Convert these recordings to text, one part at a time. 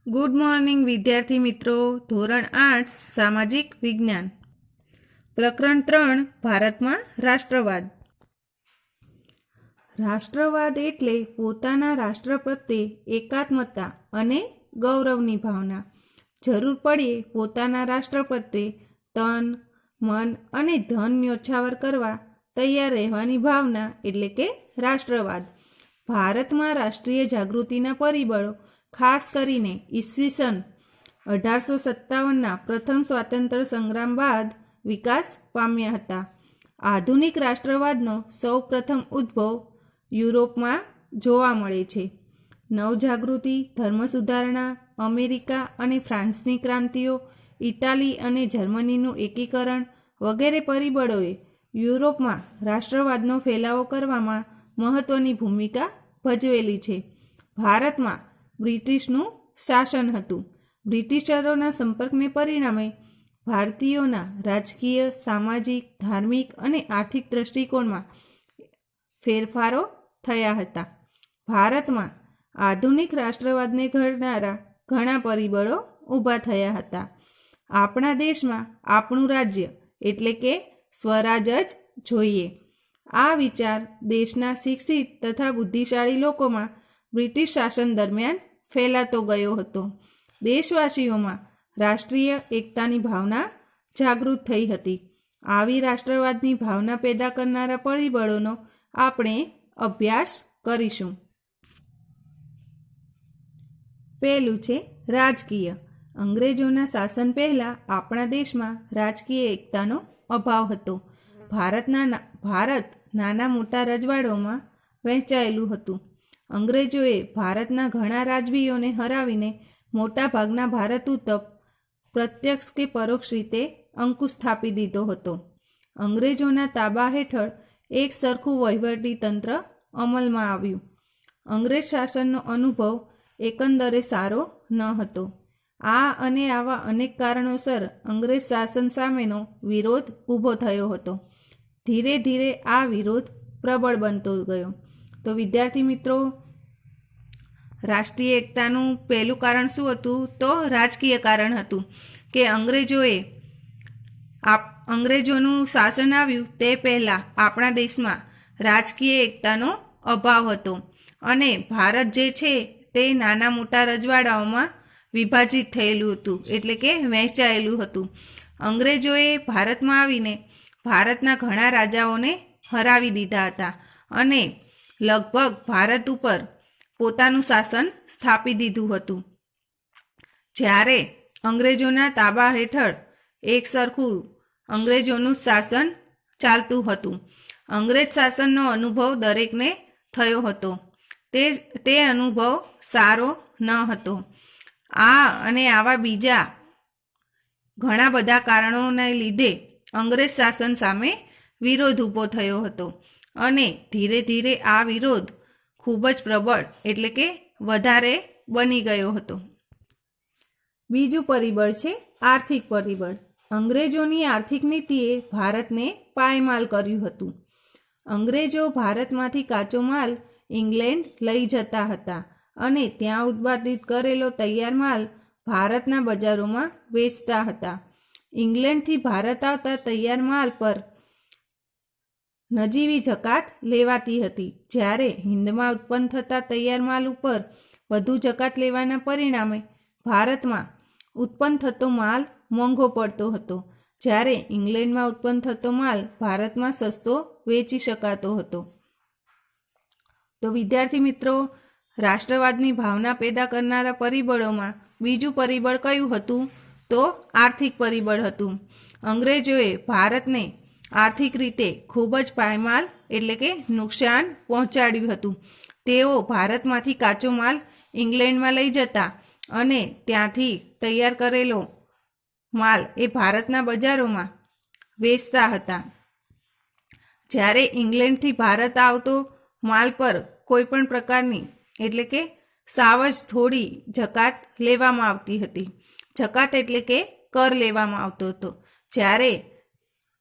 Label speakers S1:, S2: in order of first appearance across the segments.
S1: Good morning વિદ્યાર્થી મિત્રો. ધોરણ 8 સામાજિક વિજ્ઞાન, પ્રકરણ 3 ભારતમાં રાષ્ટ્રવાદ. રાષ્ટ્રવાદ એટલે પોતાના રાષ્ટ્ર પ્રત્યે એકાત્મતા અને ગૌરવની ભાવના. જરૂર પડે પોતાના રાષ્ટ્ર પ્રત્યે તન, મન અને ધન ન્યોછાવર કરવા તૈયાર રહેવાની ભાવના એટલે કે રાષ્ટ્રવાદ. ભારતમાં રાષ્ટ્રીય જાગૃતિના પરિબળો ખાસ કરીને ઈસવીસન 1857ના પ્રથમ સ્વાતંત્ર્ય સંગ્રામ બાદ વિકાસ પામ્યા હતા. આધુનિક રાષ્ટ્રવાદનો સૌ પ્રથમ ઉદ્ભવ યુરોપમાં જોવા મળે છે. નવજાગૃતિ, ધર્મ સુધારણા, અમેરિકા અને ફ્રાન્સની ક્રાંતિઓ, ઇટાલી અને જર્મનીનું એકીકરણ વગેરે પરિબળોએ યુરોપમાં રાષ્ટ્રવાદનો ફેલાવો કરવામાં મહત્વની ભૂમિકા ભજવેલી છે. ભારતમાં બ્રિટિશનું શાસન હતું. બ્રિટિશરોના સંપર્કને પરિણામે ભારતીયોના રાજકીય, સામાજિક, ધાર્મિક અને આર્થિક દૃષ્ટિકોણમાં ફેરફારો થયા હતા. ભારતમાં આધુનિક રાષ્ટ્રવાદને ઘડનારા ઘણા પરિબળો ઊભા થયા હતા. આપણા દેશમાં આપણું રાજ્ય એટલે કે સ્વરાજ જ જોઈએ. આ વિચાર દેશના શિક્ષિત તથા બુદ્ધિશાળી લોકોમાં બ્રિટિશ શાસન દરમિયાન ફેલાતો ગયો હતો. દેશવાસીઓમાં રાષ્ટ્રીય એકતાની ભાવના જાગૃત થઈ હતી. આવી રાષ્ટ્રવાદની ભાવના પેદા કરનારા પરિબળોનો આપણે અભ્યાસ કરીશું. પહેલું છે રાજકીય. અંગ્રેજોના શાસન પહેલાં આપણા દેશમાં રાજકીય એકતાનો અભાવ હતો. ભારત નાના મોટા રજવાડોમાં વહેંચાયેલું હતું. અંગ્રેજોએ ભારતના ઘણા રાજવીઓને હરાવીને મોટાભાગના ભારત ઉપર પ્રત્યક્ષ કે પરોક્ષ રીતે અંકુશ સ્થાપી દીધો હતો. અંગ્રેજોના તાબા હેઠળ એક સરખું વહીવટી તંત્ર અમલમાં આવ્યું. અંગ્રેજ શાસનનો અનુભવ એકંદરે સારો ન હતો. આ અને આવા અનેક કારણોસર અંગ્રેજ શાસન સામેનો વિરોધ ઊભો થયો હતો. ધીરે ધીરે આ વિરોધ પ્રબળ બનતો ગયો. તો વિદ્યાર્થી મિત્રો, રાષ્ટ્રીય એકતાનું પહેલું કારણ શું હતું? તો રાજકીય કારણ હતું કે અંગ્રેજોનું શાસન આવ્યું તે પહેલાં આપણા દેશમાં રાજકીય એકતાનો અભાવ હતો અને ભારત જે છે તે નાના મોટા રજવાડાઓમાં વિભાજિત થયેલું હતું, એટલે કે વહેંચાયેલું હતું. અંગ્રેજોએ ભારતમાં આવીને ભારતના ઘણા રાજાઓને હરાવી દીધા હતા અને લગભગ ભારત ઉપર પોતાનું શાસન સ્થાપી દીધું હતું. જ્યારે અંગ્રેજોના તાબા હેઠળ એક સરખું અંગ્રેજોનું શાસન ચાલતું હતું. અંગ્રેજ શાસનનો અનુભવ દરેકને થયો હતો. તે અનુભવ સારો ન હતો. આ અને આવા બીજા ઘણા બધા કારણોને લીધે અંગ્રેજ શાસન સામે વિરોધ ઊભો થયો હતો અને ધીરે ધીરે આ વિરોધ ખૂબ જ પ્રબળ એટલે કે વધારે બની ગયો હતો. બીજું પરિબળ છે આર્થિક પરિબળ. અંગ્રેજોની આર્થિક નીતિએ ભારતને પાયમાલ કર્યું હતું. અંગ્રેજો ભારતમાંથી કાચો માલ ઇંગ્લેન્ડ લઈ જતા હતા અને ત્યાં ઉત્પાદિત કરેલો તૈયાર માલ ભારતના બજારોમાં વેચતા હતા. ઇંગ્લેન્ડથી ભારત આવતા તૈયાર માલ પર નજીવી જકાત લેવાતી હતી. જ્યારે હિન્દમાં ઉત્પન્ન થતા તૈયાર માલ ઉપર વધુ જકાત લેવાના પરિણામે ભારતમાં ઉત્પન્ન થતો માલ મોંઘો પડતો હતો. જ્યારે ઇંગ્લેન્ડમાં ઉત્પન્ન થતો માલ ભારતમાં સસ્તો વેચી શકાતો હતો. તો વિદ્યાર્થી મિત્રો, રાષ્ટ્રવાદની ભાવના પેદા કરનારા પરિબળોમાં બીજું પરિબળ કયું હતું? તો આર્થિક પરિબળ હતું. અંગ્રેજોએ ભારતને આર્થિક રીતે ખૂબ જ પાયમાલ એટલે કે નુકસાન પહોંચાડ્યું હતું. તેઓ ભારતમાંથી કાચો માલ ઇંગ્લેન્ડમાં લઈ જતા અને ત્યાંથી તૈયાર કરેલો માલ એ ભારતના બજારોમાં વેચતા હતા. જ્યારે ઇંગ્લેન્ડથી ભારત આવતો માલ પર કોઈ પણ પ્રકારની એટલે કે સાવ જ થોડી જકાત લેવામાં આવતી હતી. જકાત એટલે કે કર લેવામાં આવતો હતો. જ્યારે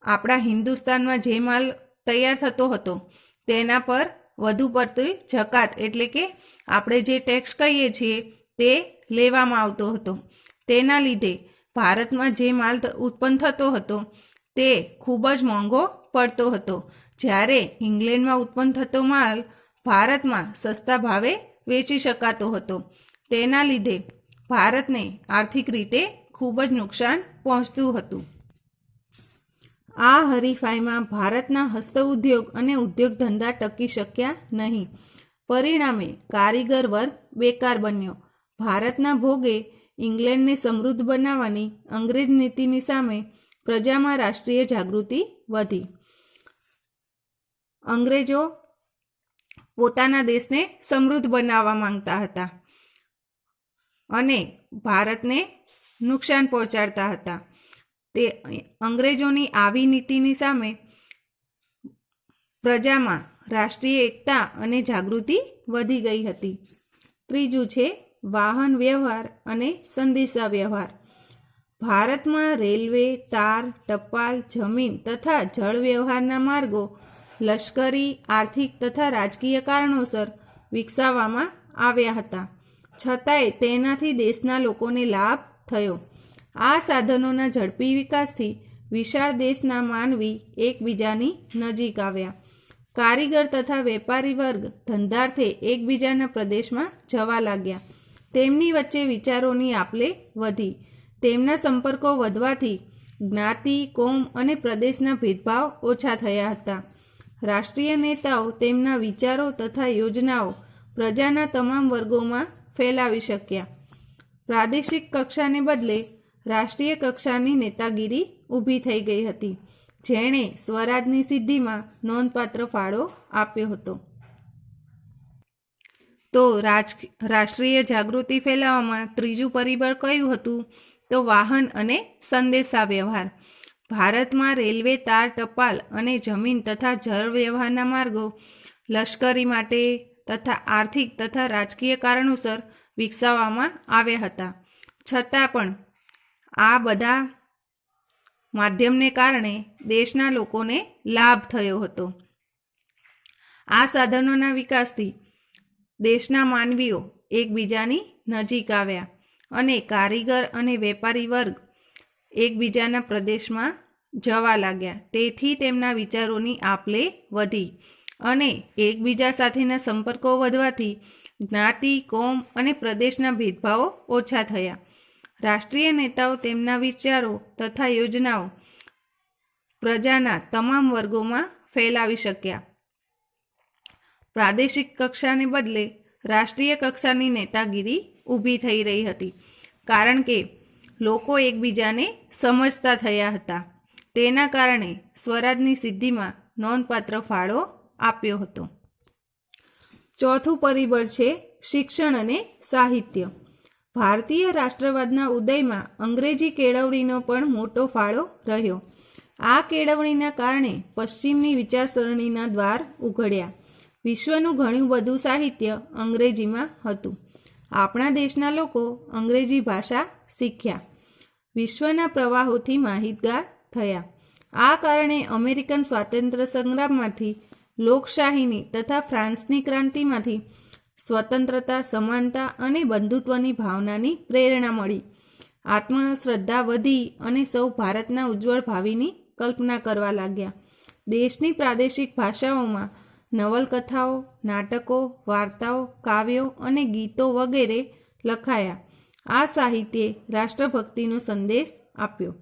S1: આપણા હિન્દુસ્તાનમાં જે માલ તૈયાર થતો હતો તેના પર વધુ પડતી જકાત એટલે કે આપણે જે ટેક્સ કહીએ છીએ તે લેવામાં આવતો હતો. તેના લીધે ભારતમાં જે માલ ઉત્પન્ન થતો હતો તે ખૂબ જ મોંઘો પડતો હતો, જ્યારે ઇંગ્લેન્ડમાં ઉત્પન્ન થતો માલ ભારતમાં સસ્તા ભાવે વેચી શકાતો હતો. તેના લીધે ભારતને આર્થિક રીતે ખૂબ જ નુકસાન પહોંચતું હતું. આ હરીફાઈમાં ભારતના હસ્તઉદ્યોગ અને ઉદ્યોગ ધંધા ટકી શક્યા નહીં. પરિણામે કારીગર વર્ગ બેકાર બન્યો. ભારતના ભોગે ઇંગ્લેન્ડને સમૃદ્ધ બનાવવાની અંગ્રેજ નીતિની સામે પ્રજામાં રાષ્ટ્રીય જાગૃતિ વધી. અંગ્રેજો પોતાના દેશને સમૃદ્ધ બનાવવા માંગતા હતા અને ભારતને નુકસાન પહોંચાડતા હતા. તે અંગ્રેજોની આવી નીતિની સામે પ્રજામાં રાષ્ટ્રીય એકતા અને જાગૃતિ વધી ગઈ હતી. ત્રીજું છે વાહન વ્યવહાર અને સંદેશા વ્યવહાર. ભારતમાં રેલવે, તાર, ટપાલ, જમીન તથા જળ વ્યવહારના માર્ગો લશ્કરી, આર્થિક તથા રાજકીય કારણોસર વિકસાવવામાં આવ્યા હતા, છતાંય તેનાથી દેશના લોકોને લાભ થયો. આ સાધનોના ઝડપી વિકાસથી વિશાળ દેશના માનવી એકબીજાની નજીક આવ્યા. કારીગર તથા વેપારી વર્ગ ધંધાર્થે એકબીજાના પ્રદેશમાં જવા લાગ્યા. તેમની વચ્ચે વિચારોની આપલે વધી. તેમના સંપર્કો વધવાથી જ્ઞાતિ, કોમ અને પ્રદેશના ભેદભાવ ઓછા થયા હતા. રાષ્ટ્રીય નેતાઓ તેમના વિચારો તથા યોજનાઓ પ્રજાના તમામ વર્ગોમાં ફેલાવી શક્યા. પ્રાદેશિક કક્ષાને બદલે રાષ્ટ્રીય કક્ષાની નેતાગીરી ઊભી થઈ ગઈ હતી, જેણે સ્વરાજની સિદ્ધિમાં નોંધપાત્ર ફાળો આપ્યો હતો. તો રાષ્ટ્રીય જાગૃતિ ફેલાવવામાં ત્રીજું પરિબળ કયું હતું? તો વાહન અને સંદેશા વ્યવહાર. ભારતમાં રેલવે, તાર, ટપાલ અને જમીન તથા જળ વ્યવહારના માર્ગો લશ્કરી માટે તથા આર્થિક તથા રાજકીય કારણોસર વિકસાવવામાં આવ્યા હતા, છતાં પણ આ બધા માધ્યમને કારણે દેશના લોકોને લાભ થયો હતો. આ સાધનોના વિકાસથી દેશના માનવીઓ એકબીજાની નજીક આવ્યા અને કારીગર અને વેપારી વર્ગ એકબીજાના પ્રદેશમાં જવા લાગ્યા. તેથી તેમના વિચારોની આપલે વધી અને એકબીજા સાથેના સંપર્કો વધવાથી જ્ઞાતિ, કોમ અને પ્રદેશના ભેદભાવો ઓછા થયા. રાષ્ટ્રીય નેતાઓ તેમના વિચારો તથા યોજનાઓ પ્રજાના તમામ વર્ગોમાં ફેલાવી શક્યા. પ્રાદેશિક કક્ષાને બદલે રાષ્ટ્રીય કક્ષાની નેતાગીરી ઊભી થઈ રહી હતી, કારણ કે લોકો એકબીજાને સમજતા થયા હતા. તેના કારણે સ્વરાજની સિદ્ધિમાં નોંધપાત્ર ફાળો આપ્યો હતો. ચોથું પરિબળ છે શિક્ષણ અને સાહિત્ય. ભારતીય રાષ્ટ્રવાદના ઉદયમાં અંગ્રેજી કેળવણીનો પણ મોટો ફાળો રહ્યો. આ કેળવણીના કારણે પશ્ચિમની વિચારસરણીના દ્વાર ઉઘડ્યા. વિશ્વનું ઘણું બધું સાહિત્ય અંગ્રેજીમાં હતું. આપણા દેશના લોકો અંગ્રેજી ભાષા શીખ્યા, વિશ્વના પ્રવાહોથી માહિતગાર થયા. આ કારણે અમેરિકન સ્વાતંત્ર્ય સંગ્રામમાંથી, લોકશાહીની તથા ફ્રાન્સની ક્રાંતિમાંથી સ્વતંત્રતા, સમાનતા અને બંધુત્વની ભાવનાની પ્રેરણા મળી. આત્મશ્રદ્ધા વધી અને સૌ ભારતના ઉજ્જવળ ભાવિની કલ્પના કરવા લાગ્યા. દેશની પ્રાદેશિક ભાષાઓમાં નવલકથાઓ, નાટકો, વાર્તાઓ, કાવ્યો અને ગીતો વગેરે લખાયા. આ સાહિત્યે રાષ્ટ્રભક્તિનો સંદેશ આપ્યો.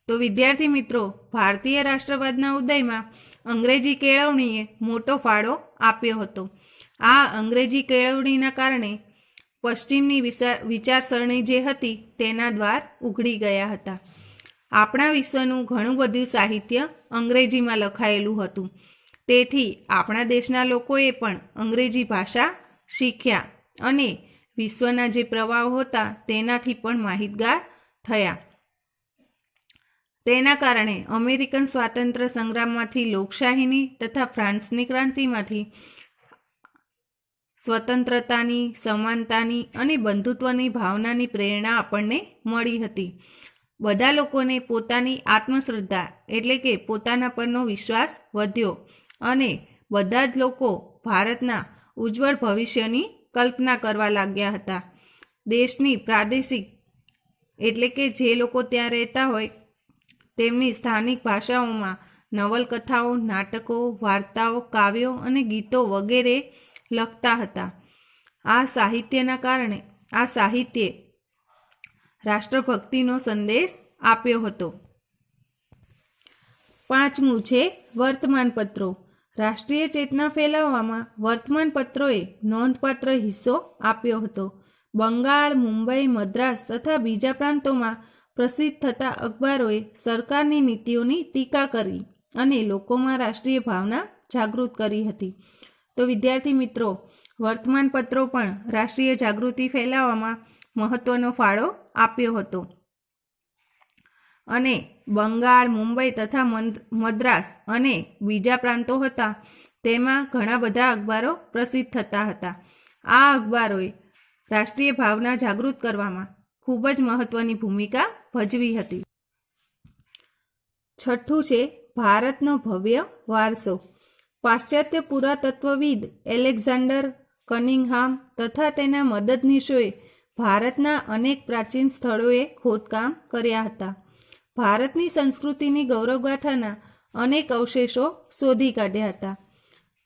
S1: તો વિદ્યાર્થી મિત્રો, ભારતીય રાષ્ટ્રવાદના ઉદયમાં અંગ્રેજી કેળવણીએ મોટો ફાળો આપ્યો હતો. આ અંગ્રેજી કેળવણીના કારણે પશ્ચિમની વિચારસરણી જે હતી તેના દ્વાર ઉઘડી ગયા હતા. આપણા વિશ્વનું ઘણું બધું સાહિત્ય અંગ્રેજીમાં લખાયેલું હતું. તેથી આપણા દેશના લોકોએ પણ અંગ્રેજી ભાષા શીખ્યા અને વિશ્વના જે પ્રવાહો હતા તેનાથી પણ માહિતગાર થયા. તેના કારણે અમેરિકન સ્વાતંત્ર્ય સંગ્રામમાંથી, લોકશાહીની તથા ફ્રાન્સની ક્રાંતિમાંથી સ્વતંત્રતાની, સમાનતાની અને બંધુત્વની ભાવનાની પ્રેરણા આપણને મળી હતી. બધા લોકોને પોતાની આત્મશ્રદ્ધા એટલે કે પોતાના પરનો વિશ્વાસ વધ્યો અને બધા જ લોકો ભારતના ઉજ્જવળ ભવિષ્યની કલ્પના કરવા લાગ્યા હતા. દેશની પ્રાદેશિક એટલે કે જે લોકો ત્યાં રહેતા હોય તેમની સ્થાનિક ભાષાઓમાં નવલકથાઓ, નાટકો, વાર્તાઓ, કાવ્યો અને ગીતો વગેરે લખતા હતા. આ સાહિત્યે રાષ્ટ્રભક્તિનો સંદેશ આપ્યો હતો. 5મું છે વર્તમાનપત્રો. રાષ્ટ્રીય ચેતના ફેલાવવામાં વર્તમાનપત્રોએ નોંધપાત્ર હિસ્સો આપ્યો હતો. બંગાળ, મુંબઈ, મદ્રાસ તથા બીજા પ્રાંતોમાં પ્રસિદ્ધ થતા અખબારોએ સરકારની નીતિઓની ટીકા કરી અને લોકોમાં રાષ્ટ્રીય ભાવના જાગૃત કરી હતી. તો વિદ્યાર્થી મિત્રો, વર્તમાનપત્રો પણ રાષ્ટ્રીય જાગૃતિ ફેલાવવામાં મહત્વનો ફાળો આપ્યો હતો. અને બંગાળ, મુંબઈ તથા મદ્રાસ અને બીજા પ્રાંતો હતા તેમાં ઘણા બધા અખબારો પ્રસિદ્ધ થતા હતા. આ અખબારોએ રાષ્ટ્રીય ભાવના જાગૃત કરવામાં ખૂબ જ મહત્વની ભૂમિકા ભજવી હતી. 6થું છે ભારતનો ભવ્ય વારસો. પાશ્ચાત્ય પુરાતત્વવિદ એલેક્ઝાન્ડર કનિંઘહામ તથા તેના મદદનીશોએ ભારતના અનેક પ્રાચીન સ્થળોએ ખોદકામ કર્યા હતા. ભારતની સંસ્કૃતિની ગૌરવગાથાના અનેક અવશેષો શોધી કાઢ્યા હતા.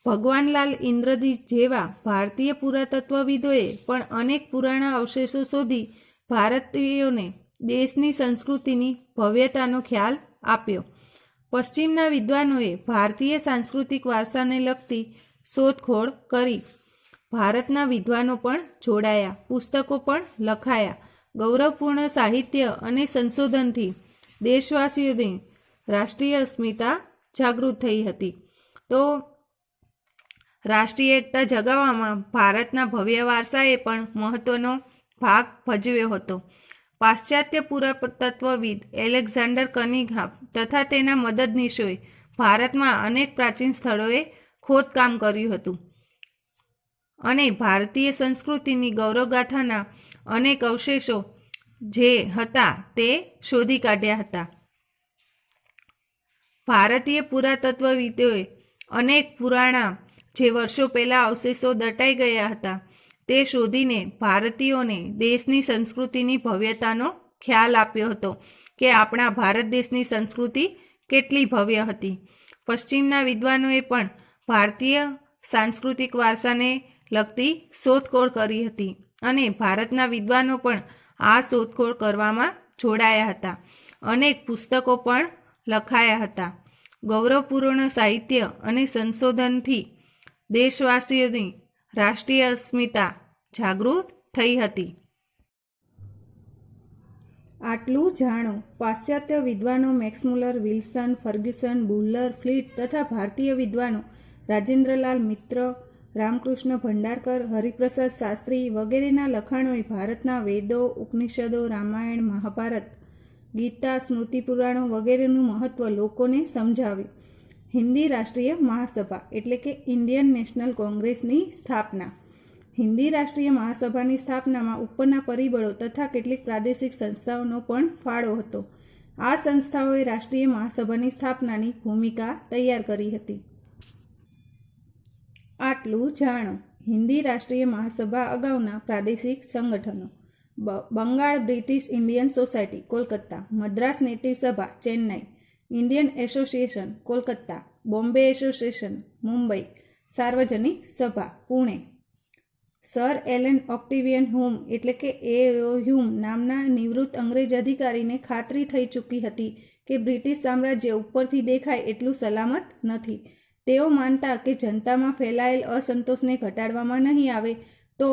S1: ભગવાનલાલ ઇન્દ્રજી જેવા ભારતીય પુરાતત્વવિદોએ પણ અનેક પુરાણા અવશેષો શોધી ભારતીયોને દેશની સંસ્કૃતિની ભવ્યતાનો ખ્યાલ આપ્યો. પશ્ચિમના વિદ્વાનોએ ભારતીય સાંસ્કૃતિક વારસાને લગતી શોધખોળ કરી. ભારતના વિદ્વાનો પણ જોડાયા, પુસ્તકો પણ લખાયા. ગૌરવપૂર્ણ સાહિત્ય અને સંશોધનથી દેશવાસીઓની રાષ્ટ્રીય અસ્મિતા જાગૃત થઈ હતી. તો રાષ્ટ્રીય એકતા જગાવવામાં ભારતના ભવ્ય વારસાએ પણ મહત્વનો ભાગ ભજવ્યો હતો. પાશ્ચાત્ય પુરાતત્વવિદ એલેક્ઝાન્ડર કનિંઘહામ તથા તેના મદદનીશોએ ભારતમાં અનેક પ્રાચીન સ્થળોએ ખોદકામ કર્યું હતું અને ભારતીય સંસ્કૃતિની ગૌરવગાથાના અનેક અવશેષો જે હતા તે શોધી કાઢ્યા હતા. ભારતીય પુરાતત્વવિદોએ અનેક પુરાણા જે વર્ષો પહેલાં અવશેષો દટાઈ ગયા હતા તે શોધીને ભારતીયોને દેશની સંસ્કૃતિની ભવ્યતાનો ખ્યાલ આપ્યો હતો કે આપણા ભારત દેશની સંસ્કૃતિ કેટલી ભવ્ય હતી. પશ્ચિમના વિદ્વાનોએ પણ ભારતીય સાંસ્કૃતિક વારસાને લગતી શોધખોળ કરી હતી અને ભારતના વિદ્વાનો પણ આ શોધખોળ કરવામાં જોડાયા હતા. અનેક પુસ્તકો પણ લખાયા હતા. ગૌરવપૂર્ણ સાહિત્ય અને સંશોધનથી દેશવાસીઓની રાષ્ટ્રીય અસ્મિતા જાગૃત થઈ હતી. આટલું જાણો. પાશ્ચાત્ય વિદ્વાનો મેક્સમુલર, વિલ્સન, ફર્ગ્યુસન, બુલર, ફ્લીટ તથા ભારતીય વિદ્વાનો રાજેન્દ્રલાલ મિત્ર, રામકૃષ્ણ ભંડારકર, હરિપ્રસાદ શાસ્ત્રી વગેરેના લખાણોએ ભારતના વેદો, ઉપનિષદો, રામાયણ, મહાભારત, ગીતા, સ્મૃતિ પુરાણો વગેરેનું મહત્વ લોકોને સમજાવ્યું. હિન્દી રાષ્ટ્રીય મહાસભા એટલે કે ઇન્ડિયન નેશનલ કોંગ્રેસની સ્થાપના. હિન્દી રાષ્ટ્રીય મહાસભાની સ્થાપનામાં ઉપરના પરિબળો તથા કેટલીક પ્રાદેશિક સંસ્થાઓનો પણ ફાળો હતો. આ સંસ્થાઓએ રાષ્ટ્રીય મહાસભાની સ્થાપનાની ભૂમિકા તૈયાર કરી હતી. આટલું જાણો. હિન્દી રાષ્ટ્રીય મહાસભા અગાઉના પ્રાદેશિક સંગઠનો: Bengal British Indian society Kolkata, Madras native Sabha Chennai, Indian association Kolkata, Bombay association Mumbai, Sarvajanik Sabha Pune. Sir Allan Octavian Hume એટલે કે A.O. હ્યુમ નામના નિવૃત્ત અંગ્રેજ અધિકારીને ખાતરી થઈ ચૂકી હતી કે બ્રિટિશ સામ્રાજ્ય ઉપરથી દેખાય એટલું સલામત નથી. તેઓ માનતા કે જનતામાં ફેલાયેલ અસંતોષને ઘટાડવામાં નહીં આવે તો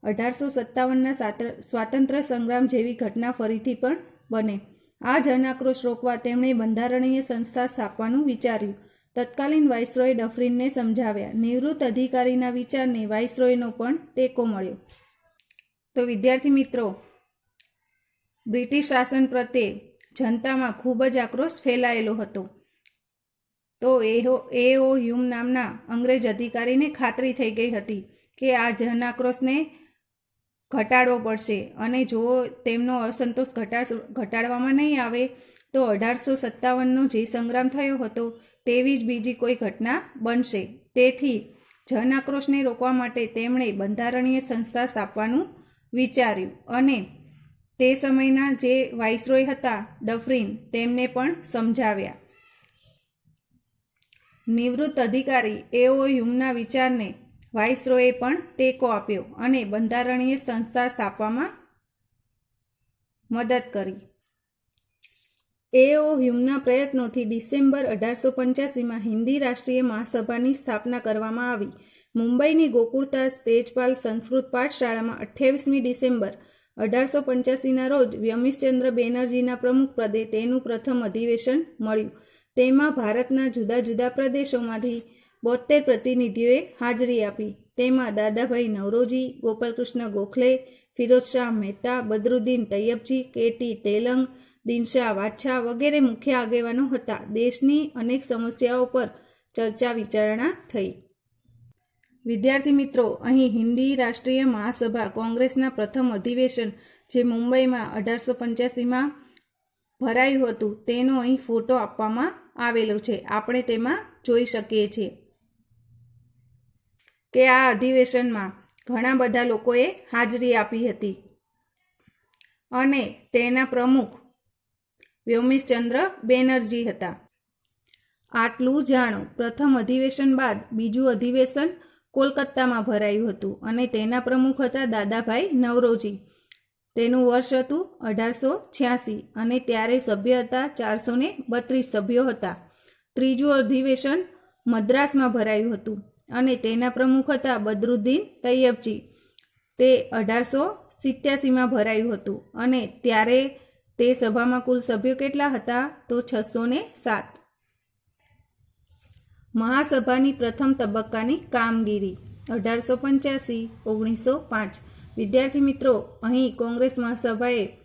S1: 1857ના સ્વાતંત્ર્ય સંગ્રામ જેવી ઘટના ફરીથી પણ બને. આ જનાક્રોશ રોકવા તેમણે બંધારણીય સંસ્થા સ્થાપવાનું વિચાર્યું. તત્કાલીન વાઇસરોય ડફરીનને સમજાવ્યા. નિવૃત્ત અધિકારીના વિચારને વાઇસરોયનો પણ ટેકો મળ્યો. તો વિદ્યાર્થી મિત્રો, બ્રિટિશ શાસન પ્રત્યે જનતામાં ખૂબ જ આક્રોશ ફેલાયેલો હતો. તો A.O. હ્યુમ નામના અંગ્રેજ અધિકારીને ખાતરી થઈ ગઈ હતી કે આ જનાક્રોશને ઘટાડવો પડશે અને જો તેમનો અસંતોષ ઘટાડવામાં નહીં આવે તો 1857નો જે સંગ્રામ થયો હતો તેવી જ બીજી કોઈ ઘટના બનશે. તેથી જન આક્રોશને રોકવા માટે તેમણે બંધારણીય સંસ્થા સ્થાપવાનું વિચાર્યું અને તે સમયના જે વાઇસરોય હતા ડફરીન તેમને પણ સમજાવ્યા. નિવૃત્ત અધિકારી એઓ હ્યુમના વિચારને વાઇસરોયે પણ ટેકો આપ્યો અને બંધારણીય સંસ્થા સ્થાપવામાં મદદ કરી. એઓ હ્યુમના પ્રયત્નોથી ડિસેમ્બર 1885માં હિન્દી રાષ્ટ્રીય મહાસભાની સ્થાપના કરવામાં આવી. મુંબઈની ગોકુળદાસ તેજપાલ સંસ્કૃત પાઠશાળામાં 28મી ડિસેમ્બર 1885ના રોજ વ્યમીશચંદ્ર બેનર્જીના પ્રમુખ પદે તેનું પ્રથમ અધિવેશન મળ્યું. તેમાં ભારતના જુદા જુદા પ્રદેશોમાંથી 72 પ્રતિનિધિઓએ હાજરી આપી. તેમાં દાદાભાઈ નવરોજી, ગોપાલકૃષ્ણ ગોખલે, ફિરોઝશાહ મહેતા, બદરુદ્દીન તૈયબજી, કેટી તેલંગ, દિનશાહ વાછા વગેરે મુખ્ય આગેવાનો હતા. દેશની અનેક સમસ્યાઓ પર ચર્ચા વિચારણા થઈ. વિદ્યાર્થી મિત્રો, અહીં હિન્દી રાષ્ટ્રીય મહાસભા કોંગ્રેસના પ્રથમ અધિવેશન જે મુંબઈમાં 1885માં ભરાયું હતું તેનો અહીં ફોટો આપવામાં આવેલો છે. આપણે તેમાં જોઈ શકીએ છીએ કે આ અધિવેશનમાં ઘણા બધા લોકોએ હાજરી આપી હતી અને તેના પ્રમુખ વ્યોમિશચંદ્ર બેનર્જી હતા. આટલું જાણો. પ્રથમ અધિવેશન બાદ બીજું અધિવેશન કોલકાતામાં ભરાયું હતું અને તેના પ્રમુખ હતા દાદાભાઈ નવરોજી. તેનું વર્ષ હતું 1886 અને ત્યારે સભ્ય હતા 432 સભ્યો હતા. ત્રીજું અધિવેશન મદ્રાસમાં ભરાયું હતું અને તેના પ્રમુખ હતા બદરુદ્દીન તૈયબજી. તે 1887માં ભરાયું હતું અને ત્યારે તે સભામાં કુલ સભ્યો કેટલા હતા? તો 607. મહાસભાની પ્રથમ તબક્કાની કામગીરી 1885-1905. વિદ્યાર્થી મિત્રો, અહીં કોંગ્રેસ મહાસભાએ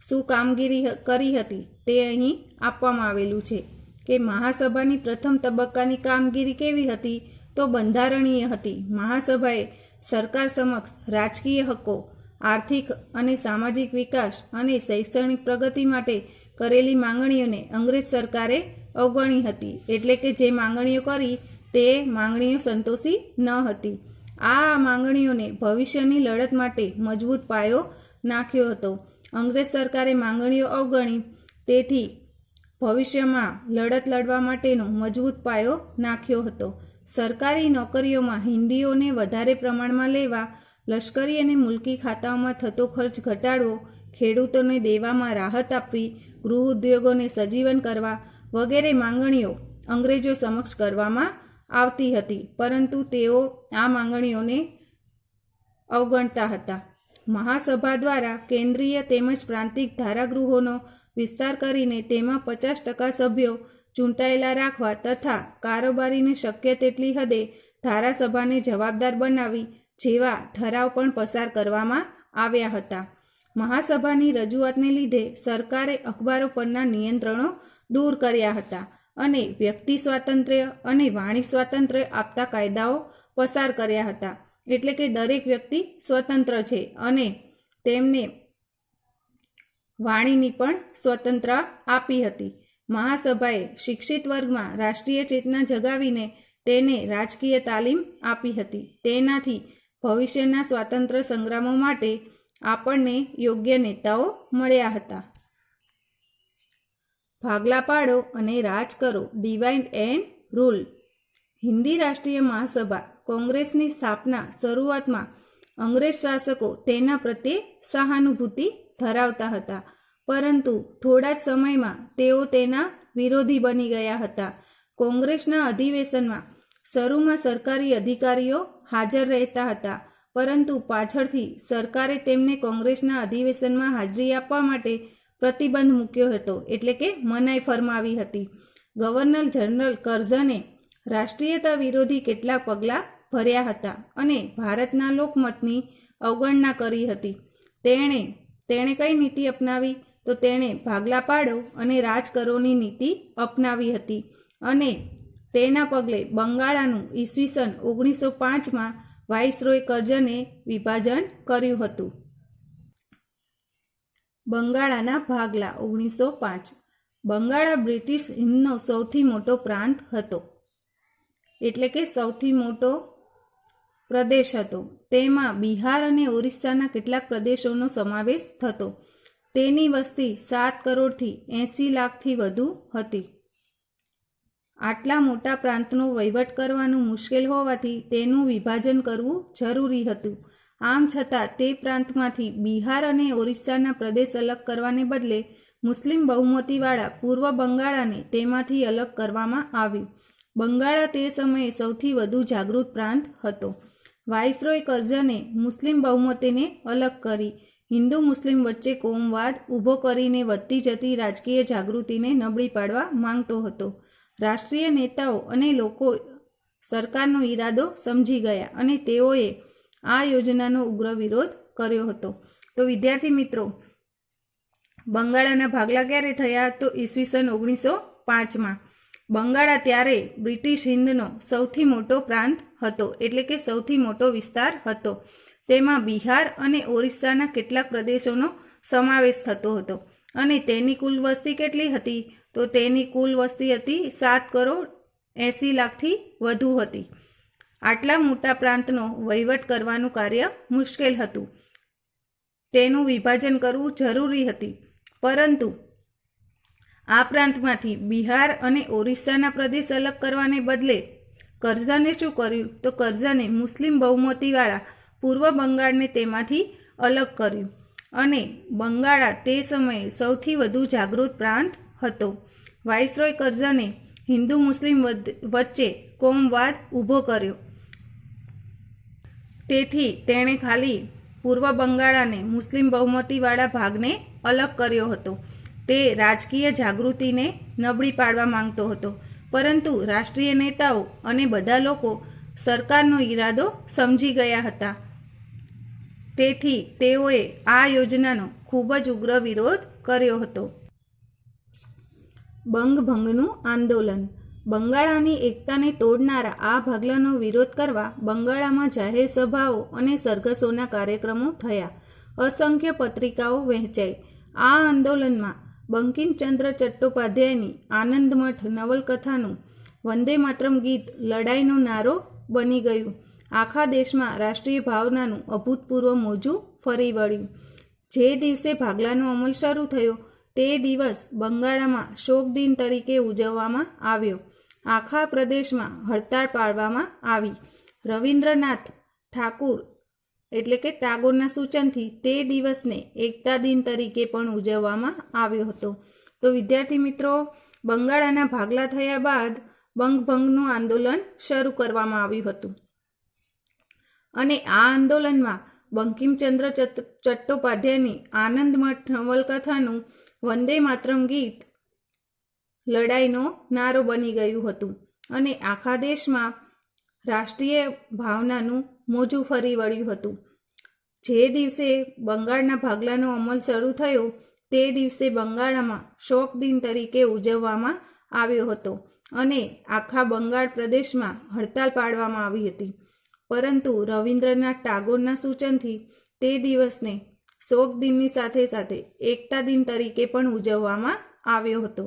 S1: શું કામગીરી કરી હતી તે અહીં આપવામાં આવેલું છે કે મહાસભાની પ્રથમ તબક્કાની કામગીરી કેવી હતી? તો બંધારણીય હતી. મહાસભાએ સરકાર સમક્ષ રાજકીય હક્કો, આર્થિક અને સામાજિક વિકાસ અને શૈક્ષણિક પ્રગતિ માટે કરેલી માંગણીઓને અંગ્રેજ સરકારે અવગણી હતી. એટલે કે જે માંગણીઓ કરી તે માંગણીઓ સંતોષી ન હતી. આ માંગણીઓને ભવિષ્યની લડત માટે મજબૂત પાયો નાખ્યો હતો. અંગ્રેજ સરકારે માંગણીઓ અવગણી, તેથી ભવિષ્યમાં લડત લડવા માટેનો મજબૂત પાયો નાખ્યો હતો. સરકારી નોકરીઓમાં હિન્દીઓને વધારે પ્રમાણમાં લેવા, લશ્કરી અને મુલકી ખાતાઓમાં થતો ખર્ચ ઘટાડવો, ખેડૂતોને દેવામાં રાહત આપવી, ગૃહ ઉદ્યોગોને સજીવન કરવા વગેરે માંગણીઓ અંગ્રેજો સમક્ષ કરવામાં આવતી હતી, પરંતુ તેઓ આ માંગણીઓને અવગણતા હતા. મહાસભા દ્વારા કેન્દ્રીય તેમજ પ્રાંતિક ધારાગૃહોનો વિસ્તાર કરીને તેમાં 50% સભ્યો ચૂંટાયેલા રાખવા તથા કારોબારીને શક્ય તેટલી હદે ધારાસભાને જવાબદાર બનાવી જેવા ઠરાવ પણ પસાર કરવામાં આવ્યા હતા. મહાસભાની રજૂઆતને લીધે સરકારે અખબારો પરના નિયંત્રણો દૂર કર્યા હતા અને વ્યક્તિ સ્વાતંત્ર્ય અને વાણી સ્વાતંત્ર્ય આપતા કાયદાઓ પસાર કર્યા હતા. એટલે કે દરેક વ્યક્તિ સ્વતંત્ર છે અને તેમને વાણીની પણ સ્વતંત્ર આપી હતી. મહાસભાએ શિક્ષિત વર્ગમાં રાષ્ટ્રીય ચેતના જગાવીને તેને રાજકીય તાલીમ આપી હતી. તેનાથી ભવિષ્યના સ્વાતંત્ર્ય સંગ્રામો માટે આપણને યોગ્ય નેતાઓ મળ્યા હતા. ભાગલા પાડો અને રાજ કરો, ડિવાઇડ એન્ડ રૂલ. હિન્દી રાષ્ટ્રીય મહાસભા કોંગ્રેસની સ્થાપના શરૂઆતમાં અંગ્રેજ શાસકો તેના પ્રત્યે સહાનુભૂતિ ધરાવતા હતા, પરંતુ થોડા જ સમયમાં તેઓ તેના વિરોધી બની ગયા હતા. કોંગ્રેસના અધિવેશનમાં શરૂમાં સરકારી અધિકારીઓ હાજર રહેતા હતા, પરંતુ પાછળથી સરકારે તેમને કોંગ્રેસના અધિવેશનમાં હાજરી આપવા માટે પ્રતિબંધ મૂક્યો હતો, એટલે કે મનાઈ ફરમાવી હતી. ગવર્નર જનરલ કર્ઝને રાષ્ટ્રીયતા વિરોધી કેટલાક પગલાં ભર્યા હતા અને ભારતના લોકમતની અવગણના કરી હતી. તેણે કઈ નીતિ અપનાવી? તો તેણે ભાગલા પાડો અને રાજ કરોની નીતિ અપનાવી હતી અને તેના પગલે બંગાળાનું ઈસવીસન 1905માં વાઇસરોય કર્ઝને વિભાજન કર્યું હતું. બંગાળાના ભાગલા 1905. બંગાળા બ્રિટિશ હિંદનો સૌથી મોટો પ્રાંત હતો, એટલે કે સૌથી મોટો પ્રદેશ હતો. તેમાં બિહાર અને ઓરિસ્સાના કેટલાક પ્રદેશોનો સમાવેશ થતો. તેની વસ્તી 7 કરોડથી 80 લાખથી વધુ હતી. આટલા મોટા પ્રાંતનો વહીવટ કરવાનું મુશ્કેલ હોવાથી તેનું વિભાજન કરવું જરૂરી હતું. આમ છતાં તે પ્રાંતમાંથી બિહાર અને ઓરિસ્સાના પ્રદેશ અલગ કરવાને બદલે મુસ્લિમ બહુમતીવાળા પૂર્વ બંગાળાને તેમાંથી અલગ કરવામાં આવ્યું. બંગાળા તે સમયે સૌથી વધુ જાગૃત પ્રાંત હતો. વાઇસરોય કરઝને મુસ્લિમ બહુમતીને અલગ કરી હિન્દુ મુસ્લિમ વચ્ચે કોમવાદ ઊભો કરીને વધતી જતી રાજકીય જાગૃતિને નબળી પાડવા માંગતો હતો. રાષ્ટ્રીય નેતાઓ અને લોકો સરકારનો ઈરાદો સમજી ગયા અને તેઓએ આ યોજનાનો ઉગ્ર વિરોધ કર્યો હતો. તો વિદ્યાર્થી મિત્રો, બંગાળાના ભાગલા ક્યારે થયા? તો ઈસવીસન 1905માં. બંગાળા ત્યારે બ્રિટિશ હિન્દનો સૌથી મોટો પ્રાંત હતો, એટલે કે સૌથી મોટો વિસ્તાર હતો. તેમાં બિહાર અને ઓરિસ્સાના કેટલાક પ્રદેશોનો સમાવેશ થતો હતો અને તેની કુલ વસ્તી કેટલી હતી? તો તેની કુલ વસ્તી હતી 7 કરોડ 80 લાખથી વધુ હતી. આટલા મોટા પ્રાંતનો વહીવટ કરવાનું કાર્ય મુશ્કેલ હતું. તેનું વિભાજન કરવું જરૂરી હતી. પરંતુ આ પ્રાંતમાંથી બિહાર અને ઓરિસ્સાના પ્રદેશ અલગ કરવાને બદલે કરઝને શું કર્યું? તો કરઝને મુસ્લિમ બહુમતીવાળા પૂર્વ બંગાળને તેમાંથી અલગ કર્યું અને બંગાળા તે સમયે સૌથી વધુ જાગૃત પ્રાંત હતો. વાઇસરોય કરઝને હિન્દુ મુસ્લિમ વચ્ચે કોમવાદ ઊભો કર્યો. તેથી તેણે ખાલી પૂર્વ બંગાળાને મુસ્લિમ બહુમતીવાળા ભાગને અલગ કર્યો હતો. તે રાજકીય જાગૃતિને નબળી પાડવા માંગતો હતો. પરંતુ રાષ્ટ્રીય નેતાઓ અને બધા લોકો સરકારનો ઈરાદો સમજી ગયા હતા. તેથી તેઓએ આ યોજનાનો ખૂબ જ ઉગ્ર વિરોધ કર્યો હતો. બંગભંગનું આંદોલન. બંગાળાની એકતાને તોડનારા આ ભાગલાનો વિરોધ કરવા બંગાળામાં જાહેર સભાઓ અને સરઘસોના કાર્યક્રમો થયા. અસંખ્ય પત્રિકાઓ વહેંચાઈ. આ આંદોલનમાં બંકિમચંદ્ર ચટ્ટોપાધ્યાયની આનંદમઠ નવલકથાનું વંદે માતરમ ગીત લડાઈનો નારો બની ગયું. આખા દેશમાં રાષ્ટ્રીય ભાવનાનું અભૂતપૂર્વ મોજું ફરી વળ્યું. જે દિવસે ભાગલાનો અમલ શરૂ થયો તે દિવસ બંગાળામાં શોક દિન તરીકે ઉજવવામાં આવ્યો. આખા પ્રદેશમાં હડતાળ પાડવામાં આવી. રવિન્દ્રનાથ ઠાકુર એટલે કે ટાગોરના સૂચનથી તે દિવસને એકતા દિન તરીકે પણ ઉજવવામાં આવ્યો હતો. તો વિદ્યાર્થી મિત્રો, બંગાળાના ભાગલા થયા બાદ બંગભંગનું આંદોલન શરૂ કરવામાં આવ્યું હતું અને આ આંદોલનમાં બંકિમચંદ્ર ચટ્ટોપાધ્યાયની આનંદમઠ નવલકથાનું વંદે માતરમ ગીત લડાઈનો નારો બની ગયું હતું અને આખા દેશમાં રાષ્ટ્રીય ભાવનાનું મોજું ફરી વળ્યું હતું. જે દિવસે બંગાળના ભાગલાનો અમલ શરૂ થયો તે દિવસે બંગાળમાં શોક દિન તરીકે ઉજવવામાં આવ્યો હતો અને આખા બંગાળ પ્રદેશમાં હડતાલ પાડવામાં આવી હતી. પરંતુ રવિન્દ્રનાથ ટાગોરના સૂચનથી તે દિવસને શોક દિનની સાથે સાથે એકતા દિન તરીકે પણ ઉજવવામાં આવ્યો હતો.